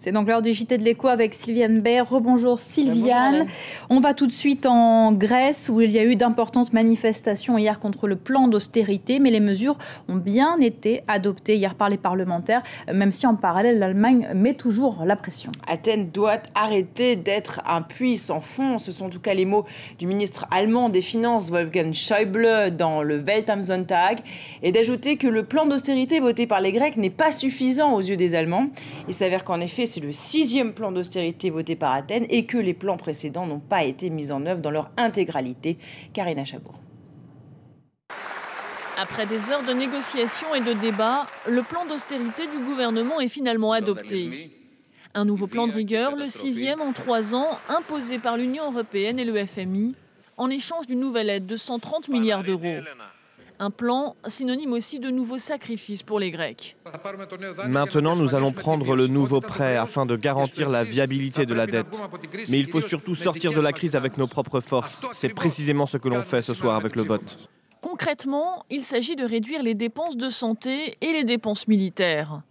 C'est donc l'heure du JT de l'écho avec Sylviane Baer. Rebonjour Sylviane. On va tout de suite en Grèce où il y a eu d'importantes manifestations hier contre le plan d'austérité, mais les mesures ont bien été adoptées hier par les parlementaires, même si en parallèle l'Allemagne met toujours la pression. Athènes doit arrêter d'être un puits sans fond. Ce sont en tout cas les mots du ministre allemand des Finances Wolfgang Schäuble dans le Welt am Sonntag, et d'ajouter que le plan d'austérité voté par les Grecs n'est pas suffisant aux yeux des Allemands. Il s'avère qu'en effet c'est le 6e plan d'austérité voté par Athènes et que les plans précédents n'ont pas été mis en œuvre dans leur intégralité. Karina Chabour. Après des heures de négociations et de débats, le plan d'austérité du gouvernement est finalement adopté. Un nouveau plan de rigueur, le 6e en 3 ans, imposé par l'Union européenne et le FMI, en échange d'une nouvelle aide de 130 milliards d'euros. Un plan synonyme aussi de nouveaux sacrifices pour les Grecs. Maintenant, nous allons prendre le nouveau prêt afin de garantir la viabilité de la dette. Mais il faut surtout sortir de la crise avec nos propres forces. C'est précisément ce que l'on fait ce soir avec le vote. Concrètement, il s'agit de réduire les dépenses de santé et les dépenses militaires.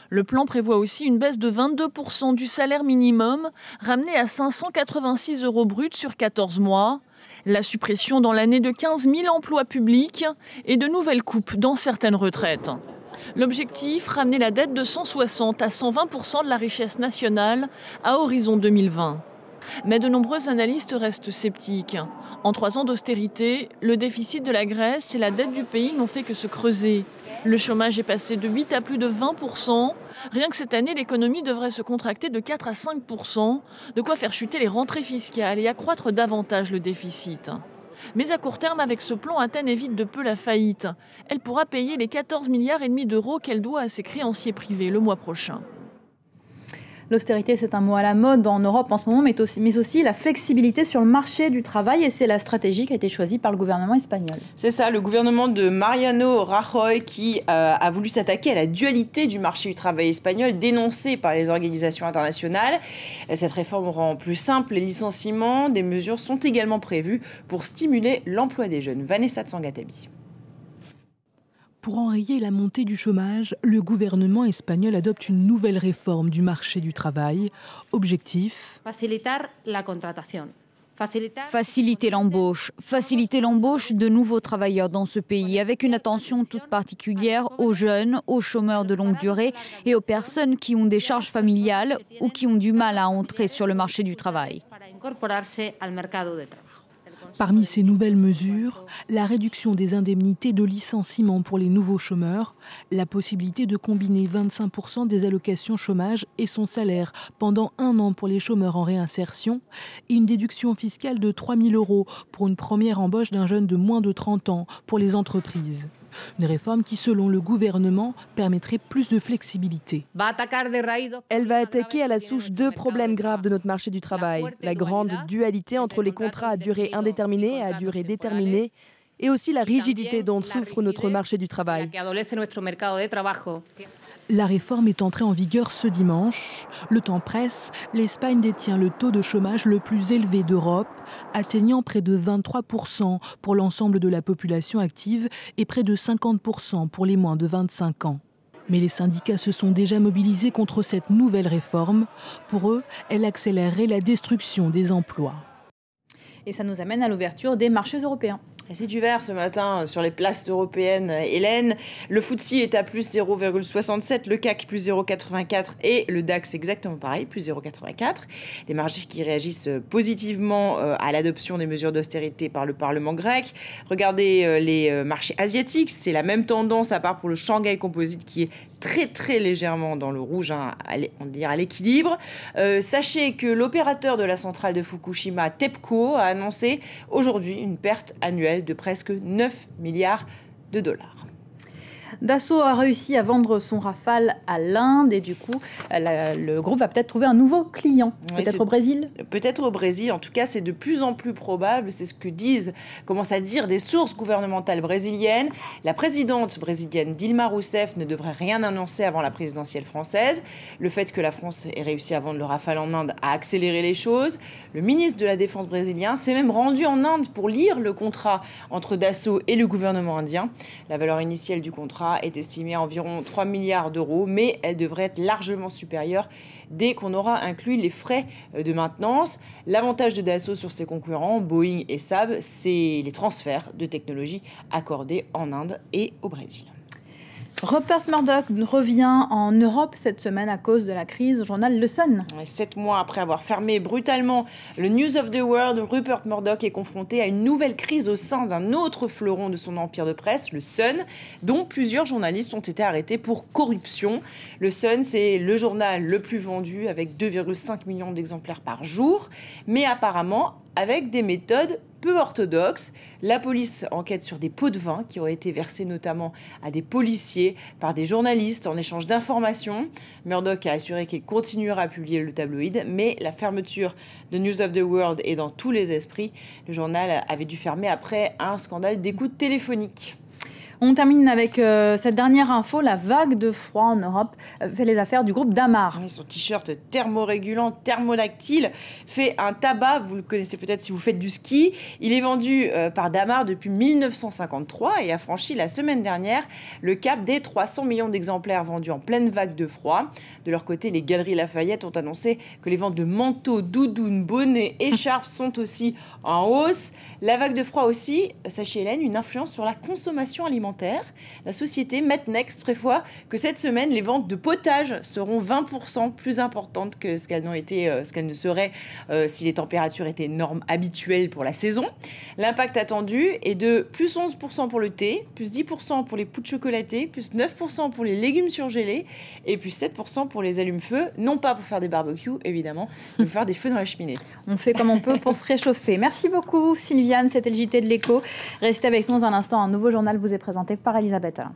Le plan prévoit aussi une baisse de 22% du salaire minimum, ramené à 586 € bruts sur 14 mois, la suppression dans l'année de 15 000 emplois publics et de nouvelles coupes dans certaines retraites. L'objectif, ramener la dette de 160 à 120% de la richesse nationale à horizon 2020. Mais de nombreux analystes restent sceptiques. En 3 ans d'austérité, le déficit de la Grèce et la dette du pays n'ont fait que se creuser. Le chômage est passé de 8 à plus de 20%. Rien que cette année, l'économie devrait se contracter de 4 à 5%, de quoi faire chuter les rentrées fiscales et accroître davantage le déficit. Mais à court terme, avec ce plan, Athènes évite de peu la faillite. Elle pourra payer les 14,5 milliards d'euros qu'elle doit à ses créanciers privés le mois prochain. L'austérité, c'est un mot à la mode en Europe en ce moment, mais aussi la flexibilité sur le marché du travail. Et c'est la stratégie qui a été choisie par le gouvernement espagnol. C'est ça, le gouvernement de Mariano Rajoy qui a voulu s'attaquer à la dualité du marché du travail espagnol dénoncée par les organisations internationales. Cette réforme rend plus simple les licenciements. Des mesures sont également prévues pour stimuler l'emploi des jeunes. Vanessa Tsangatabi. Pour enrayer la montée du chômage, le gouvernement espagnol adopte une nouvelle réforme du marché du travail. Objectif : faciliter l'embauche de nouveaux travailleurs dans ce pays, avec une attention toute particulière aux jeunes, aux chômeurs de longue durée et aux personnes qui ont des charges familiales ou qui ont du mal à entrer sur le marché du travail. Parmi ces nouvelles mesures, la réduction des indemnités de licenciement pour les nouveaux chômeurs, la possibilité de combiner 25% des allocations chômage et son salaire pendant 1 an pour les chômeurs en réinsertion et une déduction fiscale de 3 000 € pour une première embauche d'un jeune de moins de 30 ans pour les entreprises. Une réforme qui, selon le gouvernement, permettrait plus de flexibilité. Elle va attaquer à la souche 2 problèmes graves de notre marché du travail. La grande dualité entre les contrats à durée indéterminée et à durée déterminée, et aussi la rigidité dont souffre notre marché du travail. La réforme est entrée en vigueur ce dimanche. Le temps presse, l'Espagne détient le taux de chômage le plus élevé d'Europe, atteignant près de 23% pour l'ensemble de la population active et près de 50% pour les moins de 25 ans. Mais les syndicats se sont déjà mobilisés contre cette nouvelle réforme. Pour eux, elle accélérerait la destruction des emplois. Et ça nous amène à l'ouverture des marchés européens. Et c'est du vert ce matin sur les places européennes, Hélène. Le FTSE est à plus 0,67, le CAC plus 0,84 et le DAX exactement pareil, plus 0,84. Les marchés qui réagissent positivement à l'adoption des mesures d'austérité par le Parlement grec. Regardez les marchés asiatiques, c'est la même tendance à part pour le Shanghai Composite qui est très légèrement dans le rouge, hein, on dirait à l'équilibre. Sachez que l'opérateur de la centrale de Fukushima, TEPCO, a annoncé aujourd'hui une perte annuelle de presque 9 milliards de dollars. Dassault a réussi à vendre son Rafale à l'Inde et du coup, le groupe va peut-être trouver un nouveau client, peut-être au Brésil. Peut-être au Brésil, en tout cas c'est de plus en plus probable, c'est ce que commencent à dire des sources gouvernementales brésiliennes. La présidente brésilienne Dilma Rousseff ne devrait rien annoncer avant la présidentielle française. Le fait que la France ait réussi à vendre le Rafale en Inde a accéléré les choses. Le ministre de la Défense brésilien s'est même rendu en Inde pour lire le contrat entre Dassault et le gouvernement indien. La valeur initiale du contrat contrat est estimée à environ 3 milliards d'euros, mais elle devrait être largement supérieure dès qu'on aura inclus les frais de maintenance. L'avantage de Dassault sur ses concurrents, Boeing et Saab, c'est les transferts de technologies accordés en Inde et au Brésil. Rupert Murdoch revient en Europe cette semaine à cause de la crise au journal Le Sun. 7 mois après avoir fermé brutalement le News of the World, Rupert Murdoch est confronté à une nouvelle crise au sein d'un autre fleuron de son empire de presse, le Sun, dont plusieurs journalistes ont été arrêtés pour corruption. Le Sun, c'est le journal le plus vendu avec 2,5 millions d'exemplaires par jour, mais apparemment avec des méthodes peu orthodoxes. La police enquête sur des pots de vin qui auraient été versés notamment à des policiers par des journalistes en échange d'informations. Murdoch a assuré qu'il continuera à publier le tabloïd, mais la fermeture de News of the World est dans tous les esprits. Le journal avait dû fermer après un scandale d'écoute téléphonique. On termine avec cette dernière info. La vague de froid en Europe fait les affaires du groupe Damar. Son t-shirt thermorégulant, thermolactyle, fait un tabac. Vous le connaissez peut-être si vous faites du ski. Il est vendu par Damar depuis 1953 et a franchi la semaine dernière le cap des 300 millions d'exemplaires vendus en pleine vague de froid. De leur côté, les Galeries Lafayette ont annoncé que les ventes de manteaux, doudounes, bonnets, écharpes sont aussi en hausse. La vague de froid aussi, sachez Hélène, une influence sur la consommation alimentaire. La société Metnext prévoit que cette semaine, les ventes de potage seront 20% plus importantes que ce qu'elles ne seraient si les températures étaient normes habituelles pour la saison. L'impact attendu est de plus 11% pour le thé, plus 10% pour les poudres chocolatées, plus 9% pour les légumes surgelés et plus 7% pour les allumes-feu, non pas pour faire des barbecues évidemment, mais pour faire des feux dans la cheminée. On fait comme on peut pour se réchauffer. Merci beaucoup Sylviane, c'était le JT de l'Écho. Restez avec nous un instant, un nouveau journal vous est présenté par Elisabeth Alain.